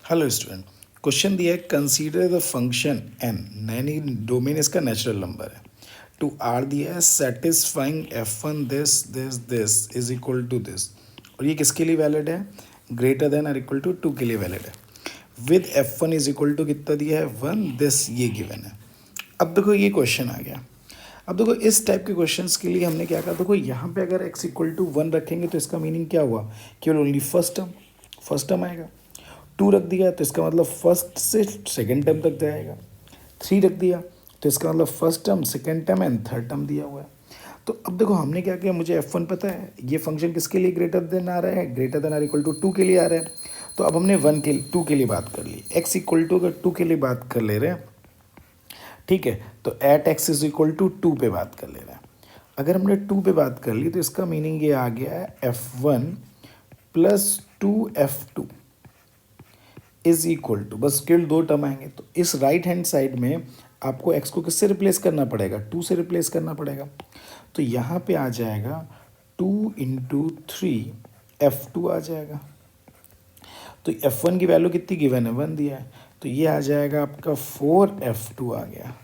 Hello student, question दिया है consider the function N, यानी डोमेन इसका नेचुरल नंबर है, टू आर दिया है satisfying F one this this this is equal to this, और ये किसके लिए वैलिड है? ग्रेटर देन और इक्वल टू 2 के लिए वैलिड है। With F one is equal to कितना दिया है? 1, दिस ये गिवन है। अब देखो ये क्वेश्चन आ गया। अब देखो इस टाइप के क्वेश्चंस के लिए हमने क्या कहा, देखो यहाँ पे अगर x इक्वल टू 1 रखेंगे तो इसका मीनिंग क्या हुआ? केवल ओनली फर्स्ट टर्म आएगा। 2 रख दिया तो इसका मतलब फर्स्ट से सेकेंड टर्म तक जाएगा। 3 रख दिया तो इसका मतलब first term, second term and third term दिया हुआ है। तो अब देखो हमने क्या किया, मुझे f1 पता है, ये फंक्शन किसके लिए ग्रेटर देन आ रहा है? Greater than or equal to 2 के लिए आ रहा है। तो अब हमने 2 के लिए बात कर ली। x इक्वल टू अगर 2 के लिए बात कर ले रहे हैं, ठीक है, तो at x is equal to 2 पे बात कर ले रहे हैं। अगर हमने 2 पे बात कर ली तो इसका मीनिंग ये आ गया है f1 plus 2f2 is equal to, बस केवल 2 टर्म आएंगे। तो इस राइट हैंड साइड में आपको x को किससे रिप्लेस करना पड़ेगा? 2 से रिप्लेस करना पड़ेगा। तो यहाँ पे आ जाएगा 2 इंटू 3f2 आ जाएगा। तो f1 की वैल्यू कितनी गिवन है? 1 दिया है, तो ये आ जाएगा आपका 4f2 आ गया।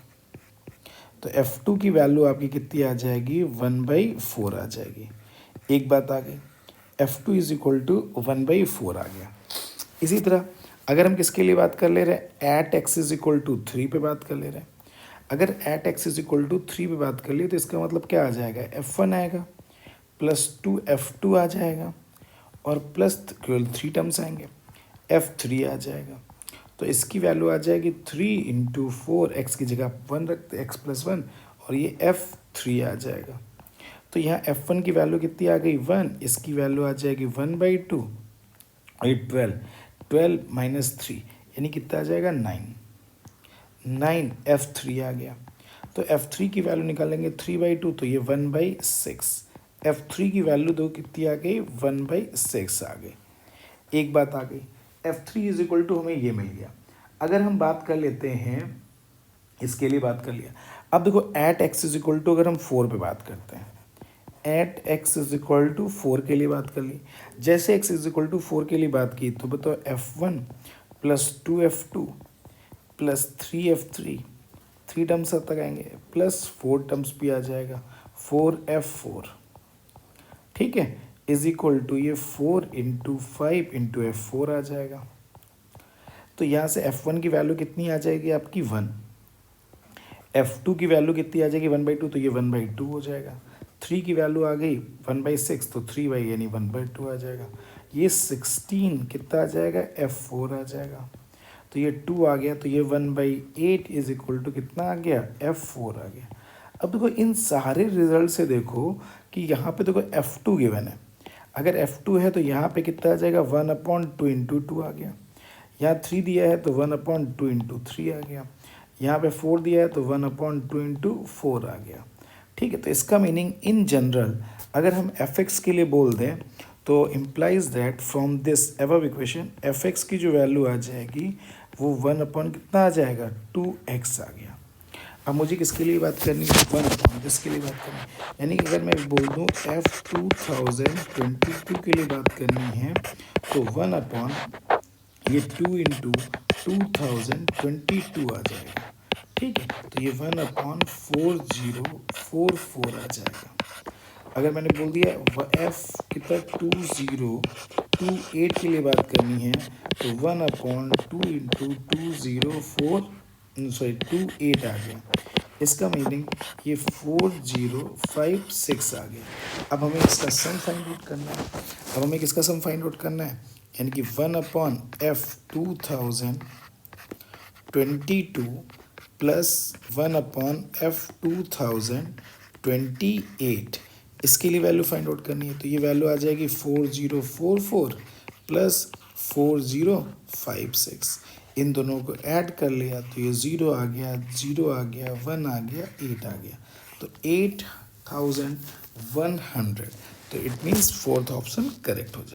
तो f2 की वैल्यू आपकी कितनी आ जाएगी? 1/4 आ जाएगी। एक बात आ गई, f2 इज इक्वल टू 1/4 आ गया। इसी तरह अगर हम किसके लिए बात कर ले रहे हैं, at x is equal to 3 पे बात कर ले रहे हैं। अगर at x is equal to 3 पे बात कर लिए तो इसका मतलब क्या आ जाएगा? f1 आएगा प्लस 2f2 आ जाएगा और प्लस केवल 3 टर्म्स आएंगे, f3 आ जाएगा। तो इसकी वैल्यू आ जाएगी 3 इंटू 4, एक्स की जगह 1 रखते, एक्स प्लस 1, और ये f3 आ जाएगा। तो यहाँ f1 की वैल्यू कितनी आ गई? 1, इसकी वैल्यू आ जाएगी 1/2 और ये 12 माइनस 3 यानी कितना आ जाएगा? 9 f3 आ गया। तो f3 की वैल्यू निकालेंगे 3/2, तो ये 1/6। f3 की वैल्यू दो कितनी आ गई? 1/6 आ गई। एक बात आ गई, f3 इज इक्वल टू हमें ये मिल गया। अगर हम बात कर लेते हैं, इसके लिए बात कर लिया। अब देखो at x is equal to अगर हम 4 पे बात करते हैं, at x is equal to 4 के लिए बात कर ली। जैसे एक्स इज इक्वल टू 4 के लिए बात की तो बताओ f1 plus 2f2 plus 3f3, 3 terms तक आएंगे, प्लस 4 टर्म्स भी आ जाएगा, 4f4, ठीक है, इज इक्वल टू ये 4 इंटू 5 इंटू f4 आ जाएगा। तो यहाँ से f1 की वैल्यू कितनी आ जाएगी आपकी? 1। f2 की वैल्यू कितनी आ जाएगी? 1/2, तो ये 1/2 हो जाएगा। 3 की वैल्यू आ गई 1/6, तो 3 यानी 1/2 आ जाएगा। ये 16 कितना आ जाएगा? f4 आ जाएगा। तो ये 2 आ गया, तो ये 1/8 इज इक्वल टू कितना आ गया? f4 आ गया। अब देखो इन सारे रिजल्ट से देखो कि यहाँ पे देखो f2 गिवन है। अगर f2 है तो यहाँ पे कितना आ जाएगा? 1/2 इंटू 2 आ गया। यहाँ 3 दिया है तो 1/2 इंटू 3 आ गया। यहाँ पे 4 दिया है तो 1/2 इंटू 4 आ गया। ठीक है, तो इसका मीनिंग इन जनरल अगर हम f(x) के लिए बोल दें तो implies that from this above equation f(x) की जो वैल्यू आ जाएगी वो 1/ कितना आ जाएगा? 2x आ गया। अब मुझे किसके लिए बात करनी है? 1/ जिसके लिए बात करनी है, यानी कि अगर मैं बोल दूँ f2022 के लिए बात करनी है तो 1/ ये 2 इंटू 2022 आ जाएगा। ठीक है, तो ये 1/4044 आ जाएगा। अगर मैंने बोल दिया f कितना 2028 के लिए बात करनी है तो 1/2 इंटू 28 आ गया। इसका मीनिंग ये 4056 आ गया। अब हमें इसका सम फाइंड आउट करना है। अब हमें किसका सम फाइंड आउट करना है? यानी कि 1/f2022 प्लस 1/f2028, इसके लिए वैल्यू फाइंड आउट करनी है। तो ये वैल्यू आ जाएगी 4044 प्लस 4056। इन दोनों को ऐड कर लिया तो ये 0 आ गया, 0 आ गया, 1 आ गया, 8 आ गया, तो 8100। तो it means fourth option correct हो जाए।